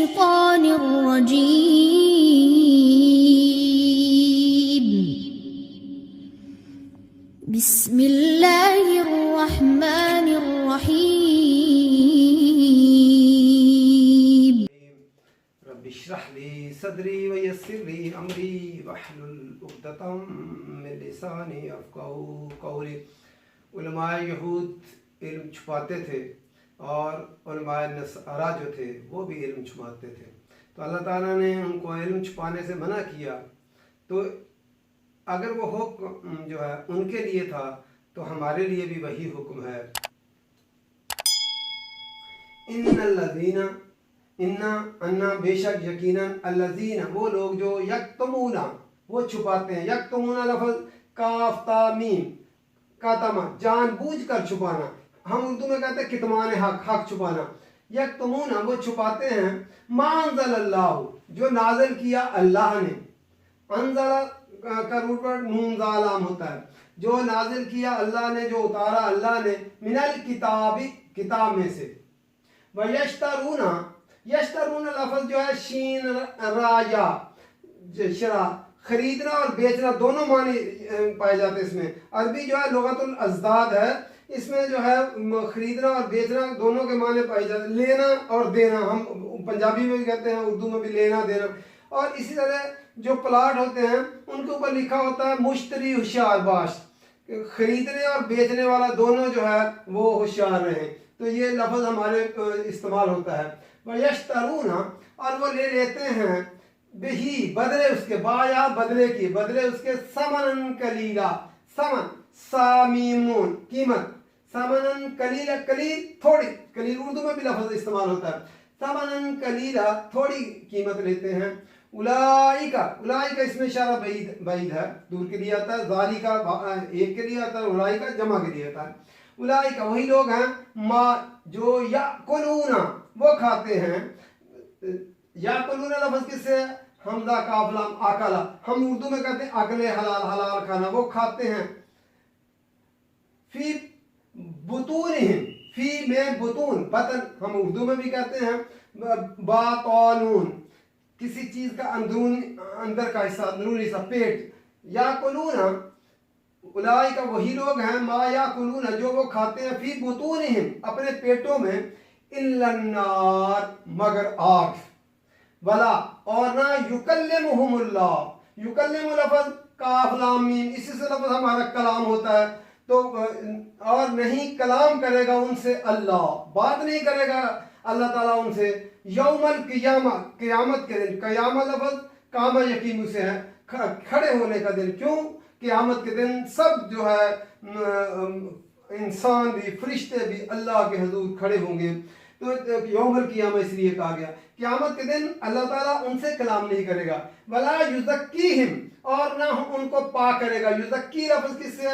الشيطان الرجيم بسم الله الرحمن الرحيم رب اشرح لي صدري ويسر لي امري واحلل عقدة من لساني يفقهوا قولي. علماء یہود علم چھپاتے تھے اور علماء نصارہ جو تھے وہ بھی علم چھپاتے تھے، تو اللہ تعالیٰ نے ان کو علم چھپانے سے منع کیا. تو اگر وہ حکم جو ہے ان کے لیے تھا تو ہمارے لیے بھی وہی حکم ہے. انا بے شک یقیناً الذین وہ لوگ جو یکتمون وہ چھپاتے ہیں. یکتمون لفظ کاف تا میم کاتما جان بوجھ کر چھپانا، ہم اردو میں کہتے ہیں کتمان حق چھپانا. یکتمون وہ چھپاتے ہیں ما انزل اللہ جو نازل کیا اللہ نے. انزل کا روٹ پر نون زالام ہوتا ہے، جو نازل کیا اللہ نے، جو اتارا اللہ نے، من الکتاب کتاب میں سے. وَيَشْتَرُونَ یشترون لفظ جو ہے شین را یا شرا خریدنا اور بیچنا دونوں معنی پائے جاتے ہیں اس میں. عربی جو ہے لغت الازداد ہے، اس میں جو ہے خریدنا اور بیچنا دونوں کے معنی پائے جاتے ہیں. لینا اور دینا ہم پنجابی میں بھی کہتے ہیں، اردو میں بھی لینا دینا. اور اسی طرح جو پلاٹ ہوتے ہیں ان کے اوپر لکھا ہوتا ہے مشتری ہوشیار باش، خریدنے اور بیچنے والا دونوں جو ہے وہ ہوشیار رہیں. تو یہ لفظ ہمارے استعمال ہوتا ہے. وَيَشْتَرُونَ اور وہ لے لیتے ہیں بہی بدلے اس کے، بایا بدلے کی، بدلے اس کے ثمنًا قلیلا. ثمن سامیمون قیمت، ثمنًا قلیلا قلیل تھوڑی، قلیل اردو میں بھی لفظ استعمال ہوتا ہے. ثمنًا قلیلا تھوڑی قیمت لیتے ہیں. اولئک اس میں اشارہ بعید ہے، دور کے لیے آتا ہے. ذالک ایک کے لیے آتا ہے، اولئک جمع کے لیے آتا ہے. اولئک وہی لوگ ہیں ما جو یاکلون وہ کھاتے ہیں. یاکلون لفظ کس سے؟ حمزہ کاف لام آکلا، ہم اردو میں کہتے ہیں اکلے حلال، حلال کھانا، وہ کھاتے ہیں. فی بطونہم، فی میں بطون بطن ہم اردو میں بھی کہتے ہیں. باطالون کسی چیز کا اندر کا حصہ، اندرونی حصہ، پیٹ. یاکلون اولئک وہی لوگ ہیں ما یاکلون جو وہ کھاتے ہیں فی بطونہم اپنے پیٹوں میں الا النار مگر آگ. ولا اور نہ یکلمہم اللہ، یکلم لفظ کاف لام میم اسی سے لفظ ہمارا کلام ہوتا ہے. تو اور نہیں کلام کرے گا ان سے اللہ، بات نہیں کرے گا اللہ تعالیٰ ان سے. یوم القیامہ قیامت کے دن، قیامہ لفظ قامہ یقیم سے ہے کھڑے ہونے کا دن. کیوں؟ قیامت کے دن سب جو ہے انسان بھی فرشتے بھی اللہ کے حضور کھڑے ہوں گے. تو یوم القیامہ اس لیے کہا گیا. قیامت کے دن اللہ تعالیٰ ان سے کلام نہیں کرے گا. ولا یزکیہم اور نہ ان کو پاک کرے گا. یزکی لفظ کس سے؟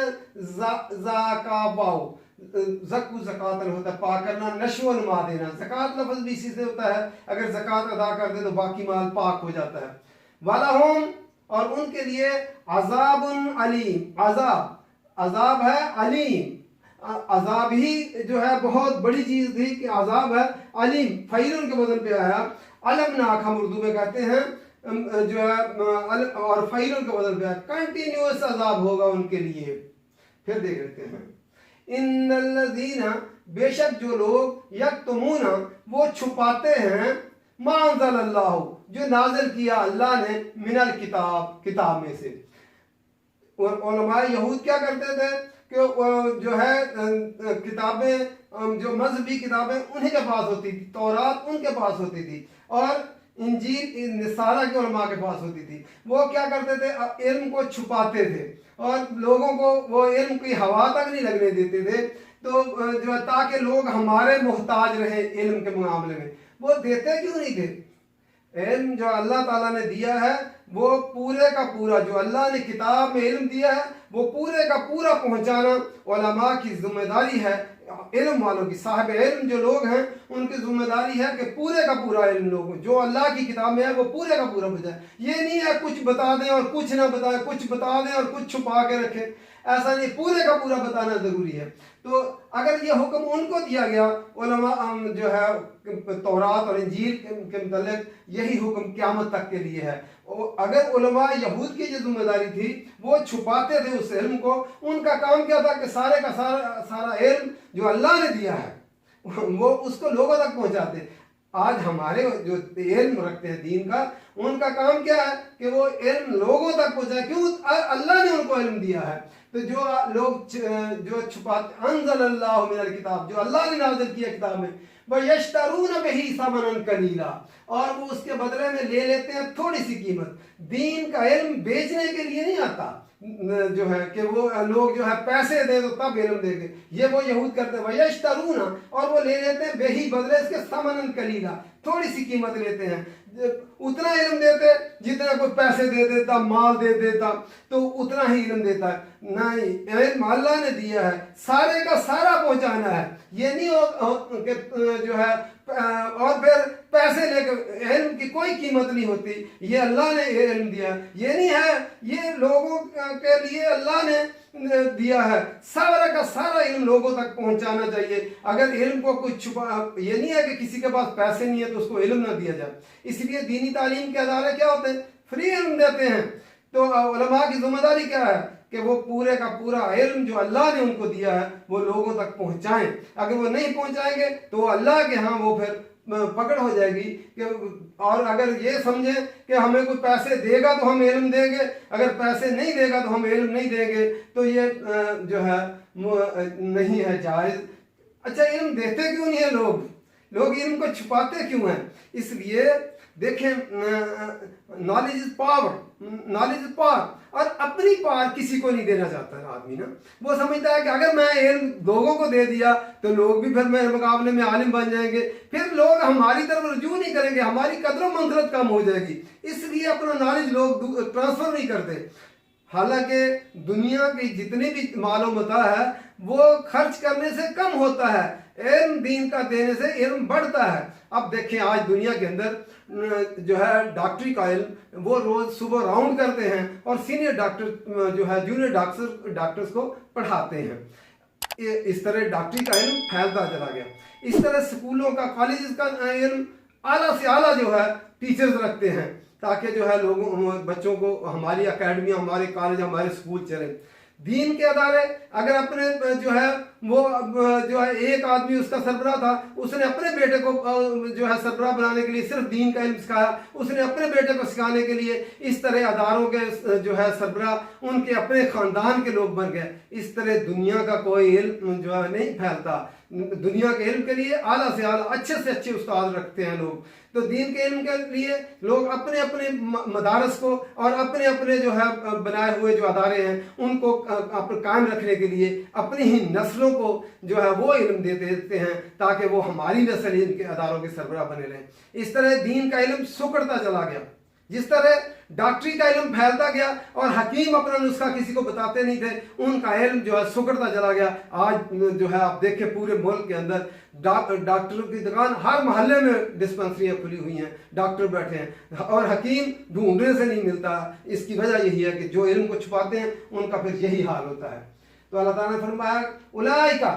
زاکا واو، زکو زکاتن ہوتا ہے پاک کرنا، نشو و نما دینا. زکات لفظ بھی اسی سے ہوتا ہے، اگر زکات ادا کر دے تو باقی مال پاک ہو جاتا ہے. وَلَهُمْ اور ان کے لیے عذاب علیم، عذاب ہے علیم. عذاب ہی جو ہے بہت بڑی چیز تھی کہ عذاب ہے علیم. فعیل کے وزن پہ آیا. علمناک ہم اردو میں کہتے ہیں جو ہے، اور فعیل کے وزن پہ آیا. کنٹینیوس عذاب ہوگا ان کے لیے. پھر دیکھ لیتے ہیں. ان الذین بے شک جو لوگ یکتمون وہ چھپاتے ہیں ما انزل اللہ جو نازل کیا اللہ نے من الکتاب کتاب میں سے. اور علماء یہود کیا کرتے تھے کہ جو ہے کتابیں جو مذہبی کتابیں انہی کے پاس ہوتی تھی، تورات ان کے پاس ہوتی تھی اور انجیل نصارہ کے علماء کے پاس ہوتی تھی. وہ کیا کرتے تھے؟ علم کو چھپاتے تھے اور لوگوں کو وہ علم کی ہوا تک نہیں لگنے دیتے تھے. تو جو ہے تاکہ لوگ ہمارے محتاج رہیں علم کے معاملے میں. وہ دیتے کیوں نہیں تھے؟ علم جو اللہ تعالیٰ نے دیا ہے وہ پورے کا پورا، جو اللہ نے کتاب میں علم دیا ہے وہ پورے کا پورا پہنچانا علماء کی ذمہ داری ہے. علم والوں کی، صاحب علم جو لوگ ہیں ان کی ذمہ داری ہے کہ پورے کا پورا علم لوگوں جو اللہ کی کتاب میں ہے وہ پورے کا پورا بتائیں. یہ نہیں ہے کچھ بتا دیں اور کچھ نہ بتائیں، کچھ بتا دیں اور کچھ چھپا کے رکھیں. ایسا نہیں، پورے کا پورا بتانا ضروری ہے. تو अगर ये हुक्म उनको दिया गया, उलमा जो है तौरात और इंजील के मुतालिक यही हुक्म क़यामत तक के लिए है। अगर उलमा यहूद की जो जिम्मेदारी थी वो छुपाते थे उस इल्म को, उनका काम क्या था कि सारे का सारा इल्म जो अल्लाह ने दिया है वो उसको लोगों तक पहुंचाते। आज हमारे जो इल्म रखते हैं दीन का, उनका काम क्या है कि वो इल्म लोगों तक पहुंचाए। क्यों? अल्लाह ने उनको इल्म दिया है। तो जो लोग जो छुपाते, अंज़लल्लाहु मिनल किताब, जो अल्लाह ने नाज़िल किया किताब में, वयश्तरून बिही समनन कलीला, और वो उसके बदले में ले लेते हैं थोड़ी सी कीमत। दीन का इल्म बेचने के लिए नहीं आता जो है कि वो लोग जो है पैसे दे तो तब इल्म देंगे, ये वो यहूद करते हैं। वयश्तरून, और वो ले लेते हैं बेही, बदले इसके समनन कलीला, थोड़ी सी कीमत लेते हैं। उतना इल्म देते जितना कोई पैसे दे देता, माल दे देता, तो उतना ही इल्म देता है। नहीं, इल्म अल्लाह ने दिया है, सारे का सारा पहुंचाना है। ये नहीं कि जो है और फिर पैसे लेकर इल्म की कोई कीमत नहीं होती। ये अल्लाह ने इल्म दिया, ये नहीं है ये लोगों के लिए अल्लाह ने दिया है। सारा का सारा इल्म लोगों तक पहुंचाना चाहिए। अगर इल्म को कुछ छुपा, ये नहीं है कि किसी के पास पैसे नहीं है तो उसको इल्म ना दिया जाए। इसलिए दीनी तालीम के अदारे क्या होते हैं? फ्री इल्म देते हैं। तो उलमा की जिम्मेदारी क्या है कि वो पूरे का पूरा इल्म जो अल्लाह ने उनको दिया है वो लोगों तक पहुंचाएं। अगर वो नहीं पहुंचाएंगे तो अल्लाह के यहाँ वो फिर पकड़ हो जाएगी कि, और अगर ये समझें कि हमें कोई पैसे देगा तो हम इल्म देंगे, अगर पैसे नहीं देगा तो हम इल्म नहीं देंगे, तो ये जो है नहीं है जायज़। अच्छा, इल्म देते क्यों नहीं है लोग इल्म को छुपाते क्यों हैं? इसलिए देखें, नॉलेज इज पावर, और अपनी पावर किसी को नहीं देना चाहता है आदमी ना। वो समझता है कि अगर मैं इल्म लोगों को दे दिया तो लोग भी फिर मेरे मुकाबले में आलिम बन जाएंगे, फिर लोग हमारी तरफ रुजू नहीं करेंगे, हमारी कदर मंजरत कम हो जाएगी। इसलिए अपना नॉलेज लोग ट्रांसफर नहीं करते। हालांकि दुनिया की जितनी भी मालूमात है वो खर्च करने से कम होता है, इल्म दीन का देने से इल्म बढ़ता है। अब देखें, आज दुनिया के अंदर जो है डॉक्टरी का इल्म वो रोज सुबह राउंड करते हैं और सीनियर डॉक्टर जो है जूनियर डॉक्टर्स को पढ़ाते हैं। इस तरह डॉक्टरी का इल्म फैलता चला गया। इस तरह स्कूलों का, कॉलेज का इल्म आला से आला जो है टीचर्स रखते हैं, ताकि जो है लोगों बच्चों को हमारी अकेडमियाँ, हमारे कॉलेज, हमारे स्कूल चले। दीन के अदारे अगर अपने जो है वो जो है एक आदमी उसका सरबराह था, उसने अपने बेटे को जो है सरबराह बनाने के लिए सिर्फ दीन का इल्म सिखाया, उसने अपने बेटे को सिखाने के लिए इस तरह अदारों के जो है सरबराह उनके अपने ख़ानदान के लोग बन गए। इस तरह दुनिया का कोई इल्म जो है नहीं फैलता। दुनिया के इल्म के लिए आला से आला, अच्छे से अच्छे उस्ताद रखते हैं लोग। तो दीन के इल्म के लिए लोग अपने अपने मदारस को और अपने अपने जो है बनाए हुए जो अदारे हैं उनको कायम रखने के लिए अपनी ही नस्लों को जो है वो इल्म देते हैं, ताकि वो हमारी नस्ल इनके अदारों के सरबराह बने रहें। इस तरह दीन का इल्म सुकड़ता चला गया। जिस तरह डॉक्टरी का इल्म फैलता गया और हकीम अपना नुस्खा किसी को बताते नहीं थे, उनका इल्म जो है सुकड़ता चला गया। आज जो है आप देखें पूरे मुल्क के अंदर डॉक्टरों की दुकान, हर मोहल्ले में डिस्पेंसरियाँ खुली हुई हैं, डॉक्टर बैठे हैं और हकीम ढूंढने से नहीं मिलता। इसकी वजह यही है कि जो इल्म को छुपाते हैं उनका फिर यही हाल होता है। तो अल्लाह ताला ने फरमाया उलाइका,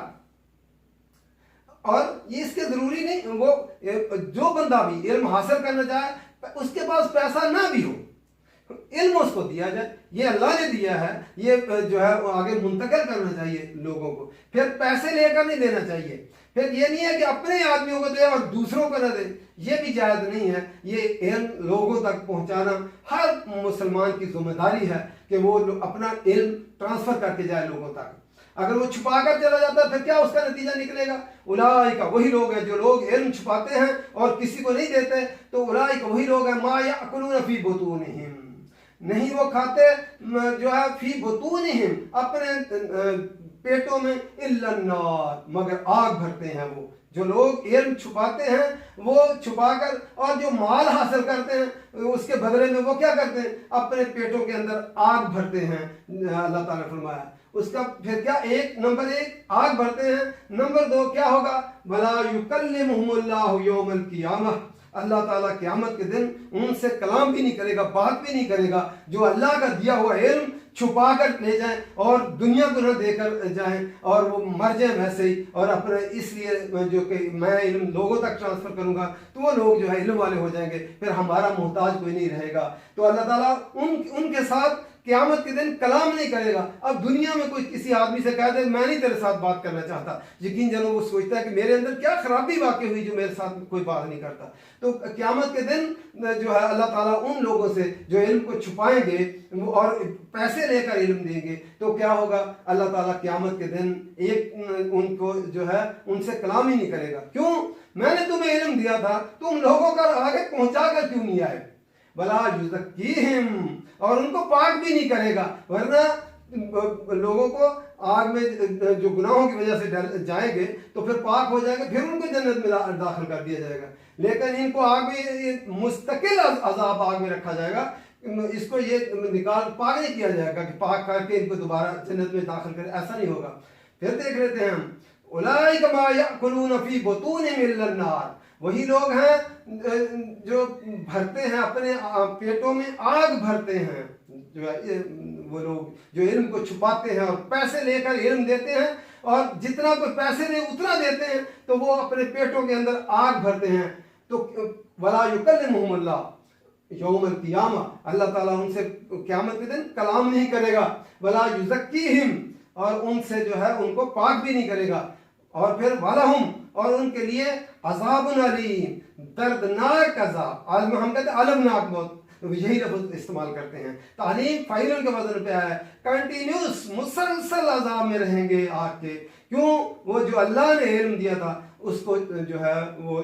और ये इसके ज़रूरी नहीं, वो जो बंदा भी इल्म हासिल करना चाहे उसके पास पैसा ना भी हो, इल्म उसको दिया जाए। ये अल्लाह ने दिया है, ये जो है आगे मुंतकिल करना चाहिए लोगों को, फिर पैसे लेकर नहीं देना चाहिए। फिर ये नहीं है कि अपने आदमियों को दे और दूसरों को न दे, ये भी जायज़ नहीं है। ये इल्म लोगों तक पहुंचाना हर मुसलमान की जिम्मेदारी है कि वो अपना इल्म ट्रांसफ़र करके जाए लोगों तक। अगर वो छुपा कर चला जाता है फिर क्या उसका नतीजा निकलेगा? उलाइका, वही लोग हैं जो लोग इल्म छुपाते हैं और किसी को नहीं देते। तो उलाइका वही लोग हैं मा याकुलून फी बुतूनिहिम, नहीं वो खाते जो है फी बुतूनिहिम, अपने पेटों में इल्ला नार, मगर आग भरते हैं। वो जो लोग इल्म छुपाते हैं वो छुपाकर और जो माल हासिल करते हैं उसके बदले में वो क्या करते हैं? अपने पेटों के अंदर आग भरते हैं। अल्लाह ताला ने फरमाया उसका फिर क्या, नंबर एक आग भरते हैं, नंबर दो क्या होगा? वला युकल्लिमुहुमुल्लाहु यौमल क़ियामह, अल्लाह ताला क़यामत के दिन उनसे कलाम भी नहीं करेगा, बात भी नहीं करेगा। जो अल्लाह का दिया हुआ इल्म छुपा कर ले जाएं और दुनिया को न देकर जाएं और वो मर जाएं वैसे ही, और अपने इसलिए जो कि मैं इल्म लोगों तक ट्रांसफ़र करूँगा तो वो लोग जो है इल्म वाले हो जाएंगे, फिर हमारा मोहताज कोई नहीं रहेगा। तो अल्लाह ताला उनके साथ क़यामत के दिन कलाम नहीं करेगा। अब दुनिया में कोई किसी आदमी से कह दे मैं नहीं तेरे साथ बात करना चाहता, यकीन जानो वो सोचता है कि मेरे अंदर क्या खराबी वाक़ई हुई जो मेरे साथ कोई बात नहीं करता। तो क़यामत के दिन जो है अल्लाह ताला उन लोगों से जो इल्म को छुपाएंगे और पैसे लेकर इल्म देंगे, तो क्या होगा, अल्लाह ताला क़यामत के दिन एक उनको जो है उनसे कलाम ही नहीं करेगा। क्यों? मैंने तुम्हें इल्म दिया था, तुम लोगों का आगे पहुँचा कर क्यों नहीं आए? वला युज़क्कीहिम, और उनको पाक भी नहीं करेगा, वरना लोगों को आग में जो गुनाहों की वजह से जाएंगे तो फिर पाक हो जाएंगे, फिर उनको जन्नत में दाखिल कर दिया जाएगा। लेकिन इनको आग में मुस्तकिल अजाब आग में रखा जाएगा, इसको ये निकाल पाक नहीं किया जाएगा कि पाक करके इनको दोबारा जन्नत में दाखिल करें, ऐसा नहीं होगा। फिर देख लेते हैं हम, उलाइका मा याकुलून फी बुतूनिहिम मिनन नार, वही लोग हैं जो भरते हैं अपने पेटों में आग भरते हैं, जो है वो लोग जो इल्म को छुपाते हैं और पैसे लेकर इल्म देते हैं, और जितना कोई पैसे दे उतना देते हैं तो वो अपने पेटों के अंदर आग भरते हैं। तो वला युकल्लिमुहुम अल्लाह यौमल क़ियामा, अल्लाह ताला उनसे क़यामत के दिन कलाम नहीं करेगा। वला युज़क्कीहिम, और उनसे जो है उनको पाक भी नहीं करेगा। और फिर वलहुम, और उनके लिए अज़ाबुन अलीम, दर्दनाक अज़ाब। आज हम कहते हैं अलमनाक मौत, यही लफ्ज़ इस्तेमाल करते हैं। तालीम फ़ाइल के वजन पे आया है, कंटिन्यूस मुसलसल अज़ाब में रहेंगे आग के। क्यों? वो जो अल्लाह ने इल्म दिया था उसको जो है वो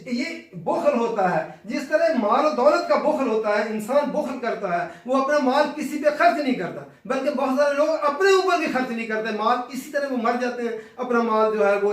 ये बुखल होता है, जिस तरह माल और दौलत का बुखल होता है, इंसान बुखल करता है, वो अपना माल किसी पे खर्च नहीं करता, बल्कि बहुत सारे लोग अपने ऊपर भी खर्च नहीं करते माल, इसी तरह वो मर जाते हैं, अपना माल जो है वो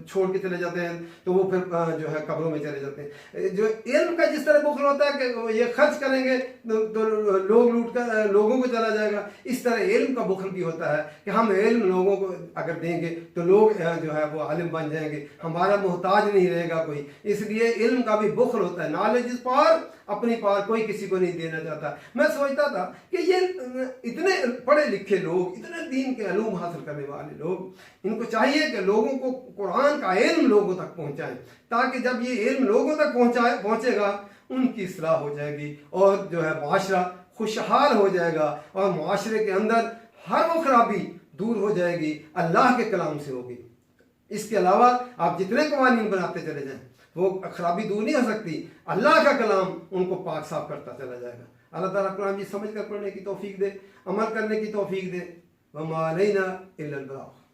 छोड़ के चले जाते हैं, तो वो फिर जो है कब्रों में चले जाते हैं। जो इल्म का जिस तरह बुखल होता है कि ये खर्च करेंगे तो लोग लूट कर लोगों को चला जाएगा, इस तरह इल्म का बुखल भी होता है कि हम इल्म लोगों को अगर देंगे तो लोग जो है वो आलिम बन जाएंगे, हमारा मोहताज नहीं रहेगा कोई। इसलिए इल्म का भी बुखल होता है, नॉलेज इस पार अपनी पार कोई किसी को नहीं देना चाहता। मैं सोचता था कि ये इतने पढ़े लिखे लोग, इतने दीन के अलूम हासिल करने वाले लोग, इनको चाहिए कि लोगों को कुरान का इल्म लोगों तक पहुँचाएं, ताकि जब ये इल्म लोगों तक पहुँचेगा उनकी इस्लाह हो जाएगी और जो है माशरा खुशहाल हो जाएगा, और माशरे के अंदर हर वो खराबी दूर हो जाएगी, अल्लाह के कलाम से होगी। इसके अलावा आप जितने कवानीन बनाते चले जाएं वो खराबी दूर नहीं हो सकती, अल्लाह का कलाम उनको पाक साफ करता चला जाएगा। अल्लाह ताला कुरान जी समझ कर पढ़ने की तौफीक दे, अमल करने की तौफीक दे। वमा अलैना इल्लल बलाग।